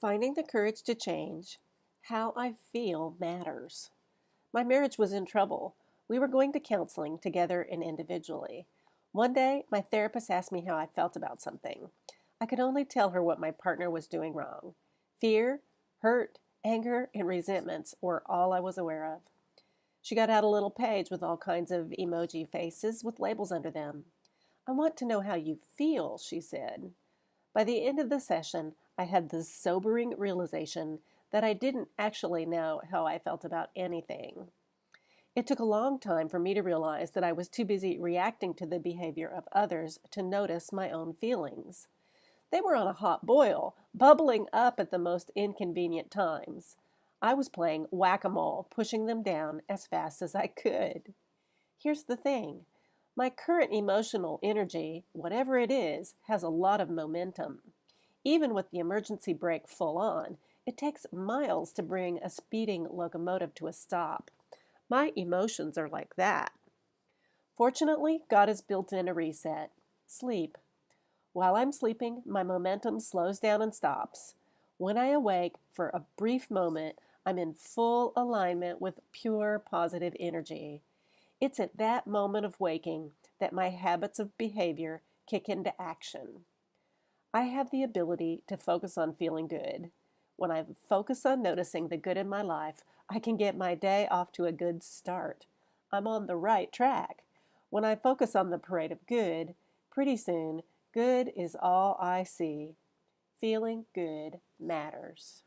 Finding the courage to change. How I feel matters. My marriage was in trouble. We were going to counseling together and individually. One day, my therapist asked me how I felt about something. I could only tell her what my partner was doing wrong. Fear, hurt, anger, and resentments were all I was aware of. She got out a little page with all kinds of emoji faces with labels under them. I want to know how you feel, she said. By the end of the session, I had the sobering realization that I didn't actually know how I felt about anything. It took a long time for me to realize that I was too busy reacting to the behavior of others to notice my own feelings. They were on a hot boil, bubbling up at the most inconvenient times. I was playing whack-a-mole, pushing them down as fast as I could. Here's the thing. My current emotional energy, whatever it is, has a lot of momentum. Even with the emergency brake full on, it takes miles to bring a speeding locomotive to a stop. My emotions are like that. Fortunately, God has built in a reset. Sleep. While I'm sleeping, my momentum slows down and stops. When I awake, for a brief moment, I'm in full alignment with pure positive energy. It's at that moment of waking that my habits of behavior kick into action. I have the ability to focus on feeling good. When I focus on noticing the good in my life, I can get my day off to a good start. I'm on the right track. When I focus on the parade of good, pretty soon, good is all I see. Feeling good matters.